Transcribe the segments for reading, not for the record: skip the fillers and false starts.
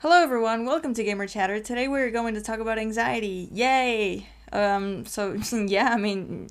Hello everyone, welcome to Gamer Chatter. Today we're going to talk about anxiety. Yay! Yeah, I mean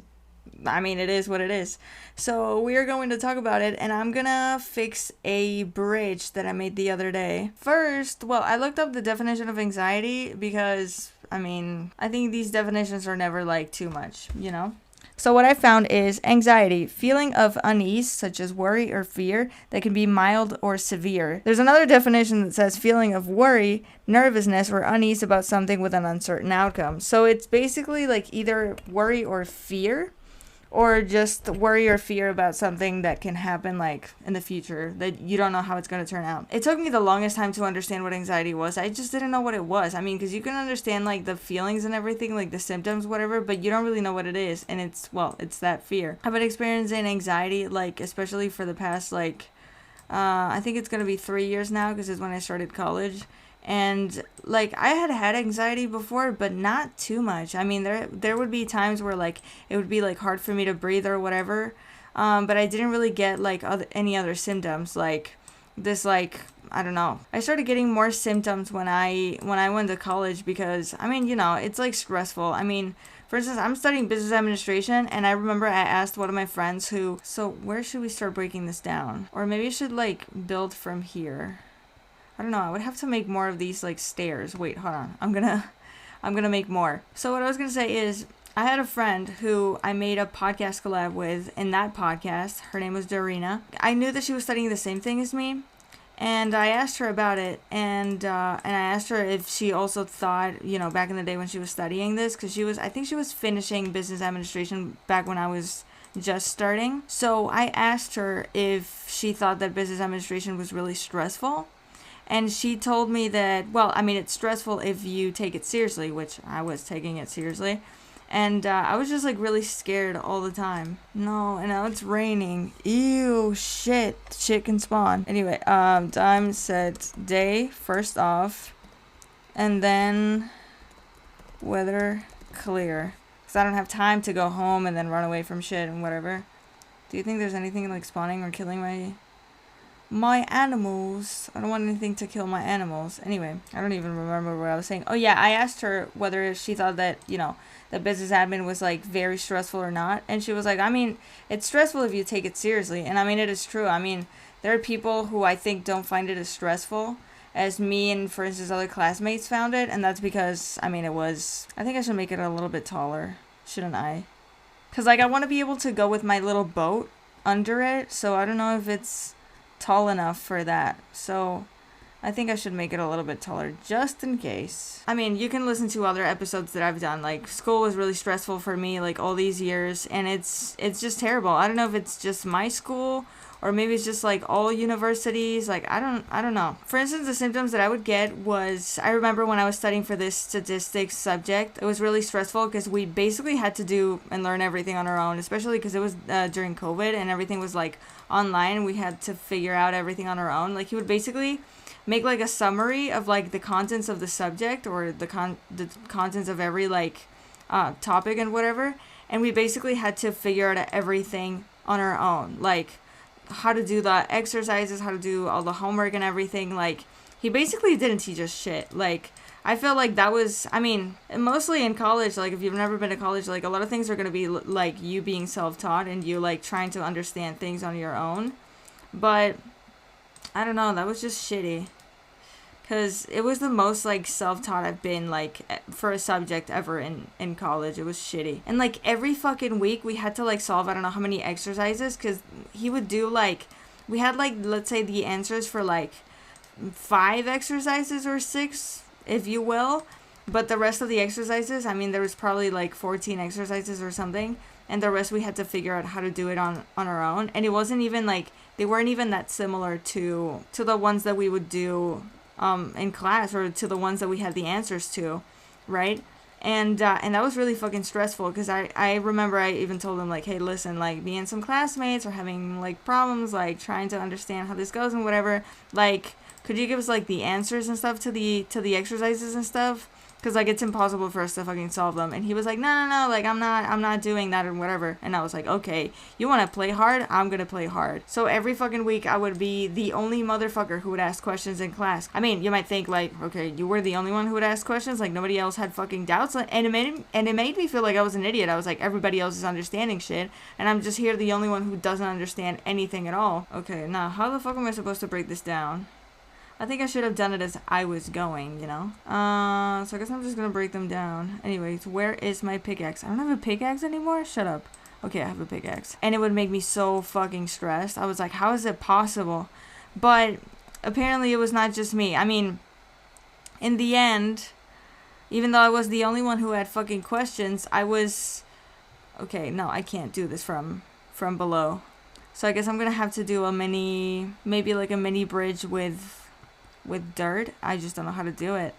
it is what it is. So we are going to talk about it and I'm gonna fix a bridge that I made the other day. First, well, I looked up the definition of anxiety because I think these definitions are never like too much, you know? So what I found is anxiety, feeling of unease such as worry or fear that can be mild or severe. There's another definition that says feeling of worry, nervousness or unease about something with an uncertain outcome. So it's basically like either worry or fear or just worry or fear about something that can happen like in the future that you don't know how it's going to turn out. It took me the longest time to understand what anxiety was. I just didn't know what it was. I mean, because you can understand like the feelings and everything, like the symptoms, whatever, but you don't really know what it is. And it's that fear. I've been experiencing anxiety, like especially for the past I think it's going to be 3 years now because it's when I started college. And like I had anxiety before, but not too much. I mean, there would be times where like it would be like hard for me to breathe or whatever, but I didn't really get like any other symptoms like this. Like I don't know. I started getting more symptoms when I went to college because it's like stressful. I mean, for instance, I'm studying business administration, and I remember I asked one of my friends so where should we start breaking this down, or maybe I should like build from here. I don't know. I would have to make more of these like stairs. Wait, hold on. I'm gonna make more. So what I was gonna say is I had a friend who I made a podcast collab with. In that podcast, her name was Dorina. I knew that she was studying the same thing as me, and I asked her about it, and I asked her if she also thought, back in the day when she was studying this, because I think she was finishing business administration back when I was just starting. So I asked her if she thought that business administration was really stressful. And she told me that, it's stressful if you take it seriously, which I was taking it seriously. And I was just like really scared all the time. No, and now it's raining. Ew, shit. Shit can spawn. Anyway, time set day, first off. And then weather clear. Because I don't have time to go home and then run away from shit and whatever. Do you think there's anything like spawning or killing my animals? I don't want anything to kill my animals. Anyway, I don't even remember what I was saying. Oh yeah, I asked her whether she thought that, that business admin was like very stressful or not. And she was like, it's stressful if you take it seriously. And it is true. There are people who I think don't find it as stressful as me and, for instance, other classmates found it. And that's because, I think I should make it a little bit taller, shouldn't I? Because like I want to be able to go with my little boat under it. So I don't know if it's tall enough for that. So I think I should make it a little bit taller just in case. You can listen to other episodes that I've done. Like school was really stressful for me like all these years, and it's just terrible. I don't know if it's just my school or maybe it's just like all universities. Like I don't know. For instance, the symptoms that I would get was, I remember when I was studying for this statistics subject, it was really stressful because we basically had to do and learn everything on our own, especially because it was during COVID and everything was like online. We had to figure out everything on our own. Like he would basically make like a summary of like the contents of the subject or the contents of every like topic and whatever, and we basically had to figure out everything on our own, like how to do the exercises, how to do all the homework and everything. Like he basically didn't teach us shit. Like I felt like that was, mostly in college, like if you've never been to college, like a lot of things are going to be like you being self-taught and you like trying to understand things on your own. But I don't know, that was just shitty. Because it was the most like self-taught I've been like for a subject ever in college. It was shitty. And like every fucking week we had to like solve I don't know how many exercises, because he would do like, we had like, let's say the answers for like 5 exercises or 6, if you will. But the rest of the exercises, there was probably like 14 exercises or something. And the rest we had to figure out how to do it on our own. And it wasn't even like, they weren't even that similar to the ones that we would do in class, or to the ones that we had the answers to, right? And that was really fucking stressful, because I remember I even told them like, hey, listen, like me and some classmates are having like problems like trying to understand how this goes and whatever. Like, could you give us like the answers and stuff to the exercises and stuff? because like it's impossible for us to fucking solve them. And he was like, no, like I'm not doing that or whatever. And I was like, okay, you want to play hard? I'm gonna play hard. So every fucking week I would be the only motherfucker who would ask questions in class. I mean, you might think like, okay, you were the only one who would ask questions, like nobody else had fucking doubts. And it made me feel like I was an idiot. I was like, everybody else is understanding shit, and I'm just here the only one who doesn't understand anything at all. Okay, now how the fuck am I supposed to break this down? I think I should have done it as I was going, you know? So I guess I'm just gonna break them down. Anyways, where is my pickaxe? I don't have a pickaxe anymore? Shut up. Okay, I have a pickaxe. And it would make me so fucking stressed. I was like, how is it possible? But apparently it was not just me. I mean, in the end, even though I was the only one who had fucking questions, I was... Okay, no, I can't do this from below. So I guess I'm gonna have to do a mini... Maybe like a mini bridge with dirt. I just don't know how to do it.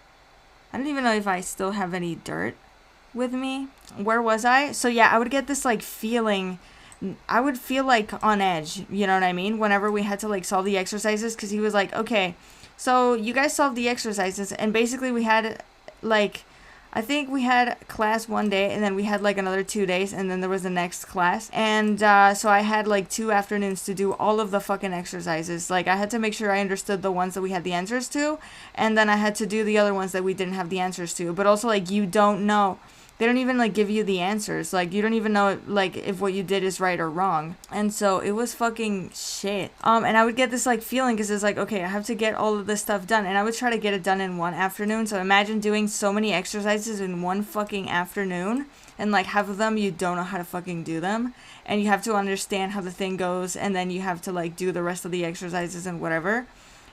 I don't even know if I still have any dirt with me. Where was I? So yeah, I would get this like feeling, I would feel like on edge, you know what I mean, whenever we had to like solve the exercises, because he was like, okay, so you guys solved the exercises, and basically we had like, I think we had class one day, and then we had like another 2 days, and then there was the next class. And so I had like 2 afternoons to do all of the fucking exercises. Like I had to make sure I understood the ones that we had the answers to, and then I had to do the other ones that we didn't have the answers to. But also like you don't know. They don't even like give you the answers. Like you don't even know like if what you did is right or wrong. And so it was fucking shit. And I would get this like feeling, because it's like, okay, I have to get all of this stuff done, and I would try to get it done in one afternoon. So imagine doing so many exercises in one fucking afternoon, and like half of them you don't know how to fucking do them, and you have to understand how the thing goes, and then you have to like do the rest of the exercises and whatever.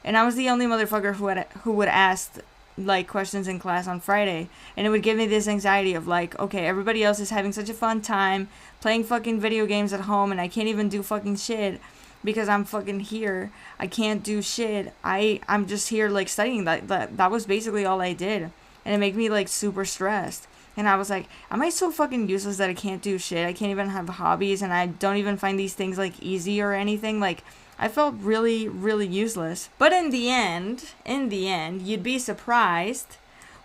And I was the only motherfucker who would ask like questions in class on Friday, and it would give me this anxiety of like, okay, everybody else is having such a fun time playing fucking video games at home, and I can't even do fucking shit because I'm fucking here. I can't do shit. I'm just here like studying. That was basically all I did, and it made me like super stressed. And I was like, am I so fucking useless that I can't do shit? I can't even have hobbies, and I don't even find these things like easy or anything. Like I felt really, really useless. But in the end, you'd be surprised,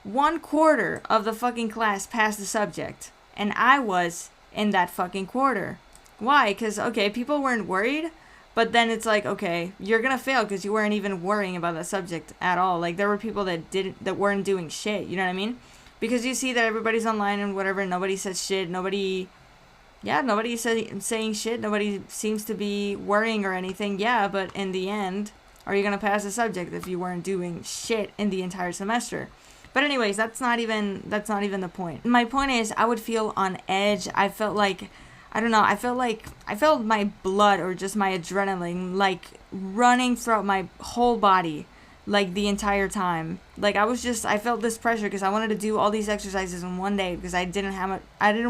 1/4 of the fucking class passed the subject. And I was in that fucking quarter. Why? Because, okay, people weren't worried, but then it's like, okay, you're gonna fail because you weren't even worrying about that subject at all. Like, there were people that weren't doing shit, you know what I mean? Because you see that everybody's online and whatever, nobody says shit, nobody's saying shit, nobody seems to be worrying or anything. Yeah, but in the end, are you gonna pass the subject if you weren't doing shit in the entire semester? But anyways, that's not even the point. My point is, I would feel on edge. I felt like, I don't know, I felt my blood or just my adrenaline like running throughout my whole body, like the entire time. Like I felt this pressure because I wanted to do all these exercises in one day, because I didn't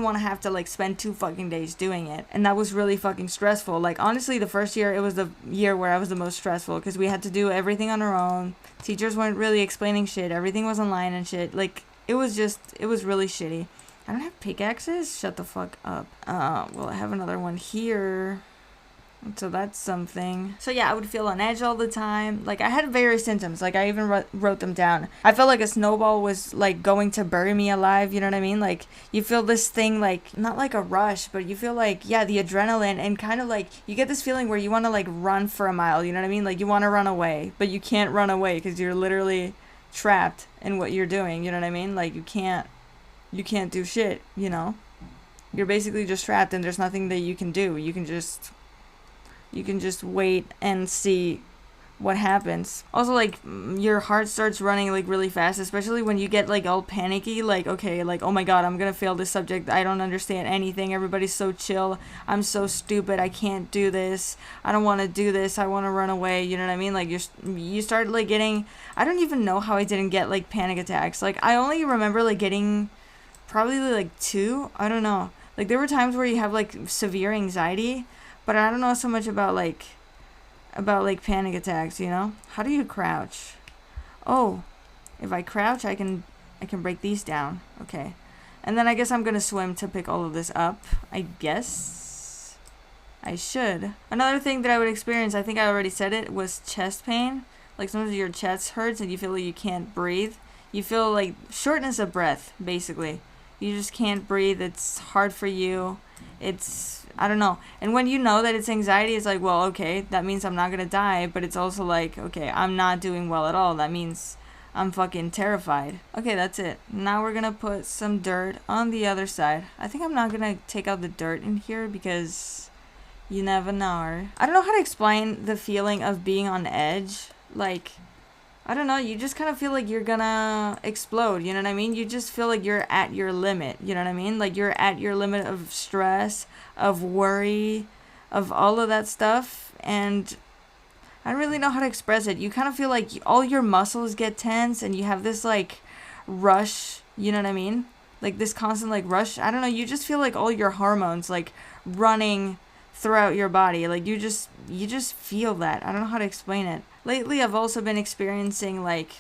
want to have to like spend 2 fucking days doing it, and that was really fucking stressful. Like honestly, the first year, it was the year where I was the most stressful, because we had to do everything on our own. Teachers weren't really explaining shit. Everything was online and shit. Like it was really shitty. I don't have pickaxes? Shut the fuck up. Well, I have another one here. So that's something. So yeah, I would feel on edge all the time. Like I had various symptoms. Like I even wrote them down. I felt like a snowball was like going to bury me alive. You know what I mean? Like you feel this thing, like not like a rush, but you feel like, yeah, the adrenaline, and kind of like you get this feeling where you want to like run for a mile. You know what I mean? Like you want to run away, but you can't run away because you're literally trapped in what you're doing. You know what I mean? Like you can't do shit. You know, you're basically just trapped, and there's nothing that you can do. You can just wait and see what happens. Also, like, your heart starts running, like, really fast, especially when you get, like, all panicky, like, okay, like, oh my god, I'm gonna fail this subject, I don't understand anything, everybody's so chill, I'm so stupid, I can't do this, I don't want to do this, I want to run away, you know what I mean? Like, you start, like, getting, I don't even know how I didn't get, like, panic attacks. Like, I only remember, like, getting probably, like, 2, I don't know. Like, there were times where you have, like, severe anxiety, but I don't know so much about panic attacks, you know? How do you crouch? Oh, if I crouch, I can break these down. Okay. And then I guess I'm gonna swim to pick all of this up. I guess I should. Another thing that I would experience, I think I already said it, was chest pain. Like sometimes your chest hurts and you feel like you can't breathe. You feel like shortness of breath, basically. You just can't breathe. It's hard for you. It's, I don't know. And when you know that it's anxiety, it's like, well, okay, that means I'm not going to die. But it's also like, okay, I'm not doing well at all. That means I'm fucking terrified. Okay, that's it. Now we're going to put some dirt on the other side. I think I'm not going to take out the dirt in here because you never know. I don't know how to explain the feeling of being on edge. Like, I don't know, you just kind of feel like you're gonna explode, you know what I mean? You just feel like you're at your limit, you know what I mean? Like you're at your limit of stress, of worry, of all of that stuff, and I don't really know how to express it. You kind of feel like all your muscles get tense and you have this like rush, you know what I mean? Like this constant like rush. I don't know, you just feel like all your hormones like running throughout your body. Like you just feel that. I don't know how to explain it. Lately, I've also been experiencing, like,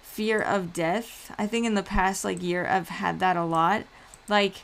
fear of death. I think in the past, like, year, I've had that a lot. Like,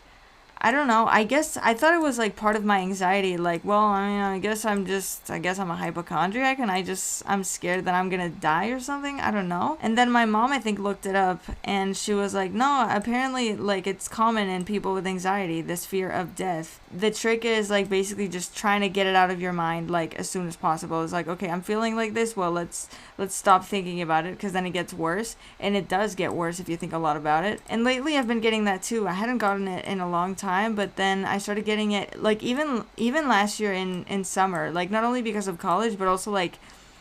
I don't know. I guess I thought it was, like, part of my anxiety. Like, well, I mean, I guess I'm a hypochondriac and I'm scared that I'm gonna die or something. I don't know. And then my mom, I think, looked it up and she was like, no, apparently, like, it's common in people with anxiety, this fear of death. The trick is, like, basically just trying to get it out of your mind, like, as soon as possible. It's like, okay, I'm feeling like this. Well, let's stop thinking about it because then it gets worse. And it does get worse if you think a lot about it. And lately, I've been getting that too. I hadn't gotten it in a long time, but then I started getting it, like, even last year in summer. Like, not only because of college, but also, like,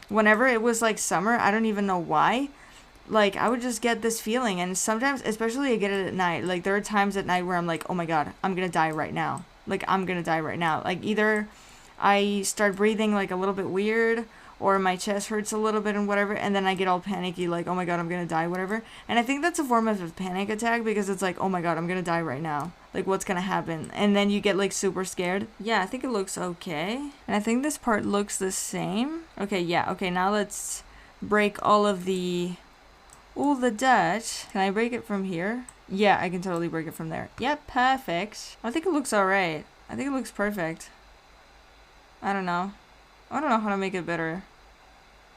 whenever it was, like, summer, I don't even know why. Like, I would just get this feeling. And sometimes, especially I get it at night. Like, there are times at night where I'm like, oh my God, I'm gonna die right now. Like, I'm gonna die right now. Like, either I start breathing, like, a little bit weird, or my chest hurts a little bit and whatever, and then I get all panicky, like, oh my God, I'm gonna die, whatever. And I think that's a form of a panic attack, because it's like, oh my God, I'm gonna die right now. Like, what's gonna happen? And then you get, like, super scared. Yeah, I think it looks okay. And I think this part looks the same. Okay, yeah, okay, now let's break all of the dirt. Can I break it from here? Yeah, I can totally break it from there. Yep, perfect. I think it looks alright. I think it looks perfect. I don't know. I don't know how to make it better.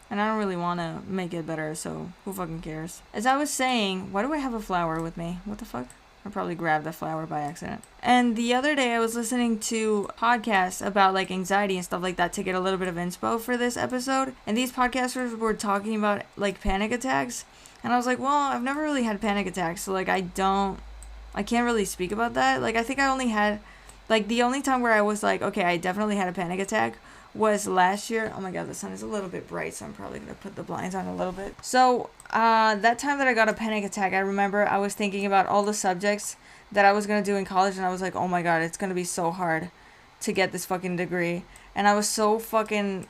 And I don't really want to make it better, so who fucking cares? As I was saying, why do I have a flower with me? What the fuck? I probably grabbed the flower by accident. And the other day I was listening to podcasts about like anxiety and stuff like that to get a little bit of inspo for this episode. And these podcasters were talking about like panic attacks. And I was like, well, I've never really had panic attacks, so like I can't really speak about that. Like I think I only had, like the only time where I was like, okay, I definitely had a panic attack was last year. Oh my God, the sun is a little bit bright, so I'm probably gonna put the blinds on a little bit. So that time that I got a panic attack, I remember I was thinking about all the subjects that I was gonna do in college, and I was like, oh my God, it's gonna be so hard to get this fucking degree. And I was so fucking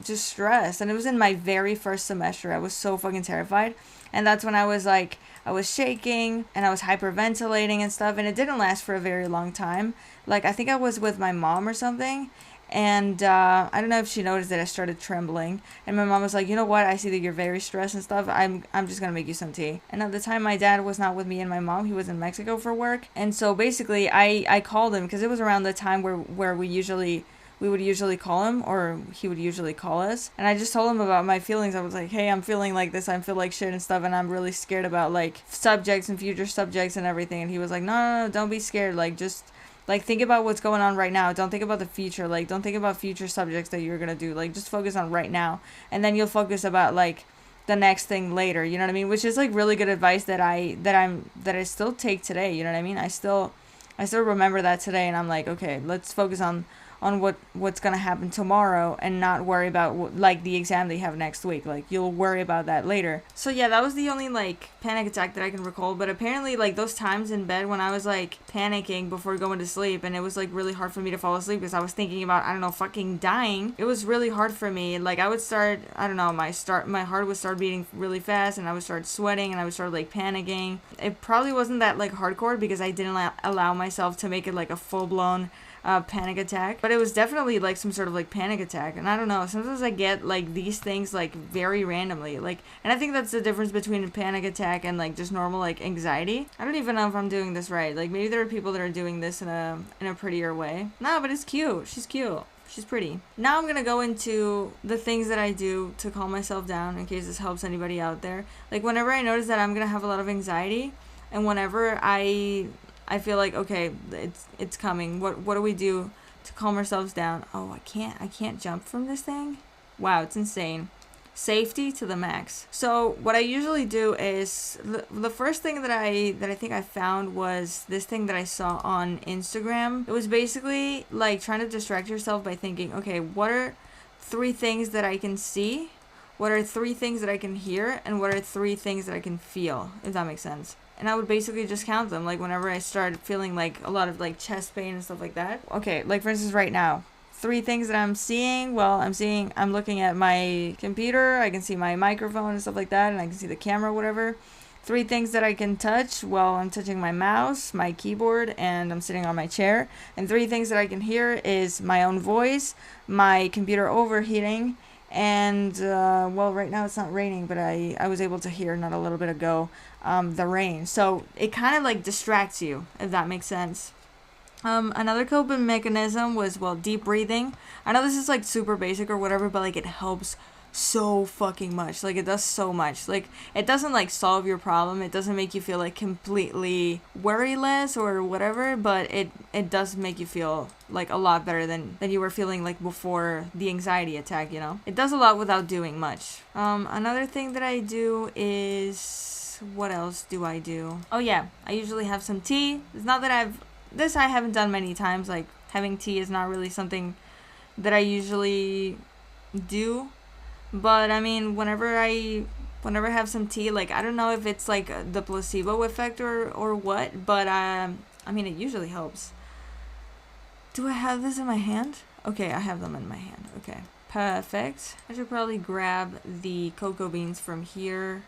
just stressed, and it was in my very first semester. I was so fucking terrified, and that's when I was like, I was shaking and I was hyperventilating and stuff, and it didn't last for a very long time. Like I think I was with my mom or something, and I don't know if she noticed that I started trembling, and my mom was like, you know what, I see that you're very stressed and stuff, I'm just gonna make you some tea. And at the time my dad was not with me and my mom, he was in Mexico for work, and so basically I called him because it was around the time where we would usually call him, or he would usually call us. And I just told him about my feelings. I was like, hey, I'm feeling like this. I feel like shit and stuff. And I'm really scared about like subjects and future subjects and everything. And he was like, no, don't be scared. Like, just like think about what's going on right now. Don't think about the future. Like, don't think about future subjects that you're going to do. Like, just focus on right now. And then you'll focus about like the next thing later. You know what I mean? Which is like really good advice that I still take today. You know what I mean? I still remember that today. And I'm like, okay, let's focus on what's gonna happen tomorrow and not worry about like the exam they have next week. Like you'll worry about that later. So yeah, that was the only like panic attack that I can recall. But apparently like those times in bed when I was like panicking before going to sleep, and it was like really hard for me to fall asleep because I was thinking about, I don't know, fucking dying. It was really hard for me. Like I would start, I don't know, my heart would start beating really fast, and I would start sweating, and I would start like panicking. It probably wasn't that like hardcore because I didn't allow myself to make it like a full-blown panic attack, but it was definitely like some sort of like panic attack. And I don't know, sometimes I get like these things like very randomly, like, and I think that's the difference between a panic attack and like just normal like anxiety. I don't even know if I'm doing this right. Like maybe there are people that are doing this in a prettier way. No, but it's cute. She's cute. She's pretty. Now I'm gonna go into the things that I do to calm myself down in case this helps anybody out there. Like whenever I notice that I'm gonna have a lot of anxiety, and whenever I feel like, okay, it's coming. What do we do to calm ourselves down? Oh, I can't jump from this thing. Wow, it's insane. Safety to the max. So what I usually do is the first thing that I think I found was this thing that I saw on Instagram. It was basically like trying to distract yourself by thinking, okay, what are 3 things that I can see? What are 3 things that I can hear? And what are 3 things that I can feel? If that makes sense. And I would basically just count them. Like whenever I started feeling like a lot of like chest pain and stuff like that. Okay, like for instance right now. 3 things that I'm seeing. Well, I'm looking at my computer. I can see my microphone and stuff like that, and I can see the camera, whatever. 3 things that I can touch. Well, I'm touching my mouse, my keyboard, and I'm sitting on my chair. And 3 things that I can hear is my own voice, my computer overheating, and well, right now it's not raining, but I was able to hear not a little bit ago the rain. So it kind of like distracts you, if that makes sense. Another coping mechanism was, well, deep breathing. I know this is like super basic or whatever, but like it helps so fucking much. Like it does so much. Like it doesn't like solve your problem. It doesn't make you feel like completely worryless or whatever, but it does make you feel like a lot better than you were feeling like before the anxiety attack, you know? It does a lot without doing much. Another thing that I do is, what else do I do? Oh yeah, I usually have some tea. It's not that I haven't done many times. Like having tea is not really something that I usually do, but I mean whenever I have some tea, like I don't know if it's like the placebo effect or what, but I mean it usually helps. Do I have this in my hand? Okay, I have them in my hand. Okay, perfect. I should probably grab the cocoa beans from here.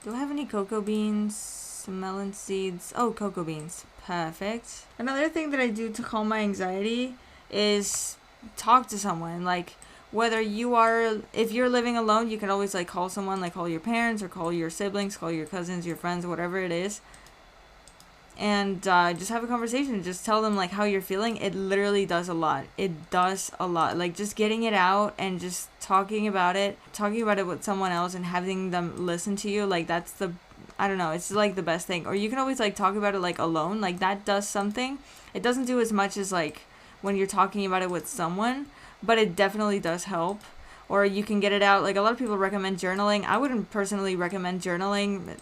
Do I have any cocoa beans? Some melon seeds. Oh, cocoa beans. Perfect. Another thing that I do to calm my anxiety is talk to someone. Like if you're living alone, you can always like call someone, like call your parents or call your siblings, call your cousins, your friends, whatever it is, and just have a conversation. Just tell them like how you're feeling. It literally does a lot. It does a lot. Like just getting it out and just talking about it with someone else and having them listen to you. Like I don't know, it's like the best thing. Or you can always like talk about it like alone. Like that does something. It doesn't do as much as like when you're talking about it with someone, but it definitely does help. Or you can get it out. Like a lot of people recommend journaling. I wouldn't personally recommend journaling.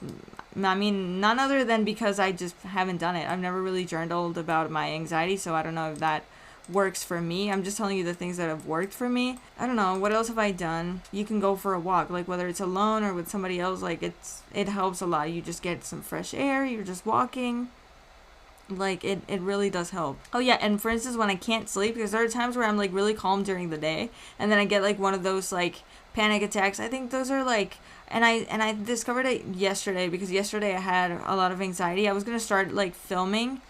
I mean, none other than because I just haven't done it. I've never really journaled about my anxiety, so I don't know if that works for me. I'm just telling you the things that have worked for me. I don't know, what else have I done? You can go for a walk, like whether it's alone or with somebody else. Like it helps a lot. You just get some fresh air. You're just walking. Like it really does help. Oh yeah, and for instance, when I can't sleep, because there are times where I'm like really calm during the day, and then I get like one of those like panic attacks. I think those are like, and I discovered it yesterday, because yesterday I had a lot of anxiety. I was gonna start like filming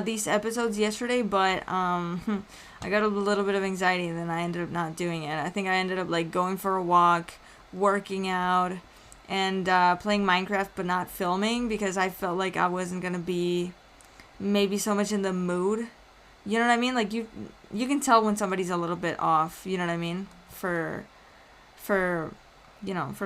these episodes yesterday, but I got a little bit of anxiety, and then I ended up not doing it. I think I ended up like going for a walk, working out, and playing Minecraft, but not filming, because I felt like I wasn't gonna be maybe so much in the mood. You know what I mean? Like you can tell when somebody's a little bit off, you know what I mean? For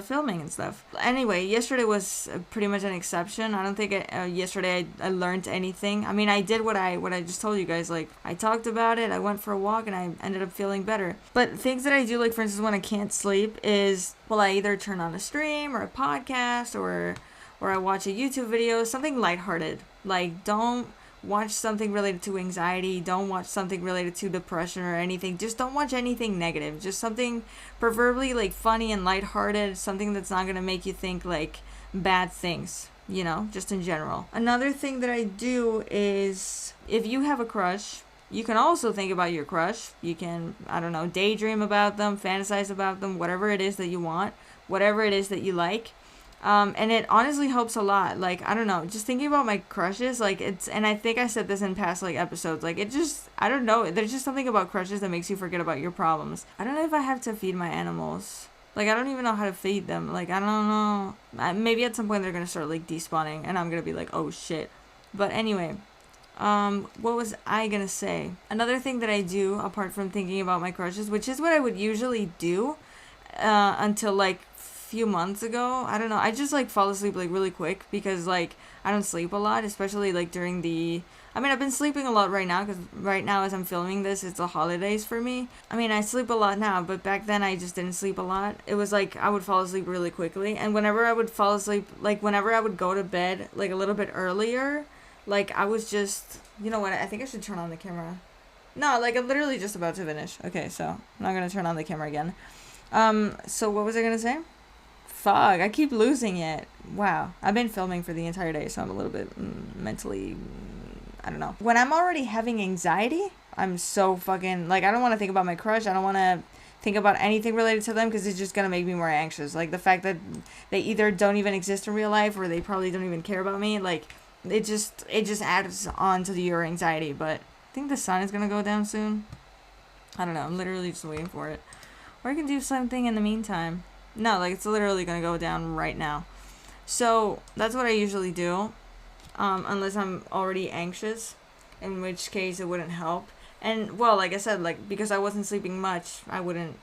filming and stuff. Anyway, yesterday was pretty much an exception. I don't think yesterday I learned anything. I mean, I did what I just told you guys. Like, I talked about it, I went for a walk, and I ended up feeling better. But things that I do, like, for instance, when I can't sleep is, well, I either turn on a stream or a podcast or I watch a YouTube video, something lighthearted. Like, don't watch something related to anxiety. Don't watch something related to depression or anything. Just don't watch anything negative. Just something preferably like funny and lighthearted. Something that's not going to make you think like bad things, you know, just in general. Another thing that I do is, if you have a crush, you can also think about your crush. You can, I don't know, daydream about them, fantasize about them, whatever it is that you want, whatever it is that you like. And it honestly helps a lot. Like, I don't know, just thinking about my crushes, like, and I think I said this in past, like, episodes, like, I don't know, there's just something about crushes that makes you forget about your problems. I don't know if I have to feed my animals. Like, I don't even know how to feed them. Like, I don't know. Maybe at some point they're gonna start, like, despawning, and I'm gonna be like, oh, shit. But anyway, What was I gonna say? Another thing that I do, apart from thinking about my crushes, which is what I would usually do, until like few months ago. I don't know. I just like fall asleep like really quick because like I don't sleep a lot, especially like during the. I mean, I've been sleeping a lot right now because right now as I'm filming this, it's the holidays for me. I mean, I sleep a lot now, but back then I just didn't sleep a lot. It was like I would fall asleep really quickly, and whenever I would fall asleep, like whenever I would go to bed like a little bit earlier, like I was just, you know what? I think I should turn on the camera. No, like I'm literally just about to finish. Okay, so I'm not gonna turn on the camera again. So what was I gonna say? Fuck, I keep losing it. Wow. I've been filming for the entire day, so I'm a little bit mentally, I don't know. When I'm already having anxiety, I'm so fucking, like, I don't want to think about my crush. I don't want to think about anything related to them because it's just going to make me more anxious. Like, the fact that they either don't even exist in real life or they probably don't even care about me, like, it just adds on to your anxiety. But I think the sun is going to go down soon. I don't know. I'm literally just waiting for it. Or I can do something in the meantime. No, like, it's literally going to go down right now. So, that's what I usually do. Unless I'm already anxious. In which case, it wouldn't help. And, well, like I said, like, because I wasn't sleeping much, I wouldn't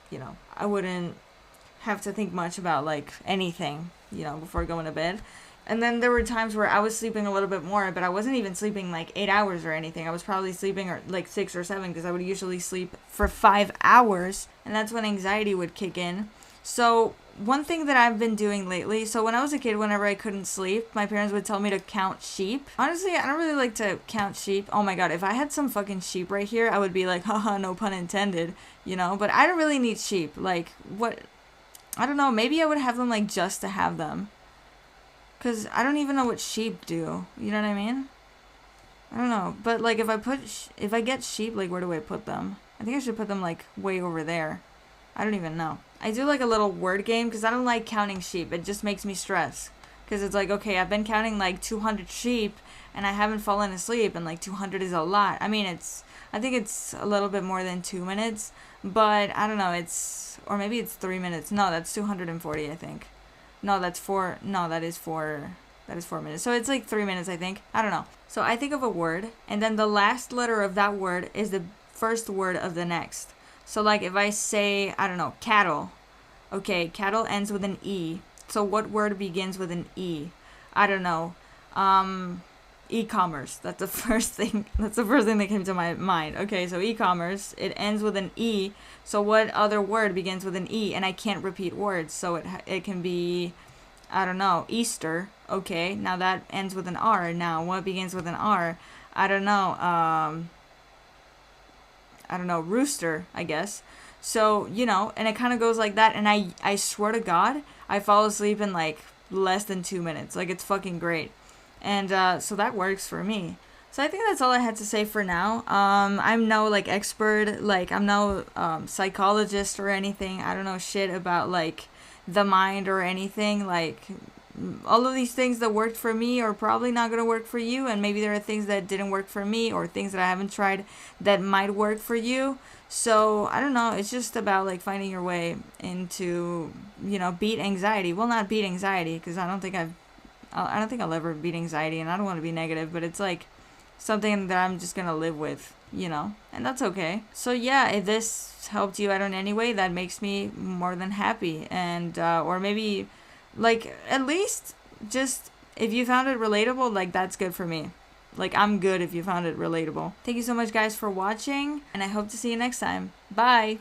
have to think much about, like, anything, before going to bed. And then there were times where I was sleeping a little bit more, but I wasn't even sleeping, like, 8 hours or anything. I was probably sleeping, like, 6 or 7, because I would usually sleep for 5 hours. And that's when anxiety would kick in. So, one thing that I've been doing lately, so when I was a kid, whenever I couldn't sleep, my parents would tell me to count sheep. Honestly, I don't really like to count sheep. Oh my god, if I had some fucking sheep right here, I would be like, haha, no pun intended, but I don't really need sheep. Like, what, I don't know, maybe I would have them, like, just to have them. Because I don't even know what sheep do, you know what I mean? I don't know, but, like, if I get sheep, like, where do I put them? I think I should put them, like, way over there. I don't even know. I do like a little word game because I don't like counting sheep. It just makes me stress. Because it's like, okay, I've been counting like 200 sheep and I haven't fallen asleep, and like 200 is a lot. I mean, I think it's a little bit more than 2 minutes, but I don't know, or maybe it's 3 minutes. No, that's 240, I think. No, that is 4 minutes. So it's like 3 minutes, I think. I don't know. So I think of a word, and then the last letter of that word is the first word of the next. So, like, if I say, I don't know, cattle. Okay, cattle ends with an E. So, what word begins with an E? I don't know. E-commerce. That's the first thing. That's the first thing that came to my mind. Okay, so e-commerce. It ends with an E. So, what other word begins with an E? And I can't repeat words. So, it can be, I don't know, Easter. Okay, now that ends with an R. Now, what begins with an R? I don't know, rooster, I guess. So, and it kind of goes like that. And I swear to God, I fall asleep in like less than 2 minutes. Like, it's fucking great. And so that works for me. So I think that's all I had to say for now. I'm no like expert, like I'm no psychologist or anything. I don't know shit about like the mind or anything. Like, all of these things that worked for me are probably not going to work for you, and maybe there are things that didn't work for me or things that I haven't tried that might work for you. So I don't know, it's just about like finding your way into, beat anxiety. Well, not beat anxiety, because I don't think I'll ever beat anxiety, and I don't want to be negative, but it's like something that I'm just going to live with, and that's okay. So yeah, if this helped you out in any way, that makes me more than happy. And or maybe, like, at least just if you found it relatable, like, that's good for me. Like, I'm good if you found it relatable. Thank you so much, guys, for watching, and I hope to see you next time. Bye!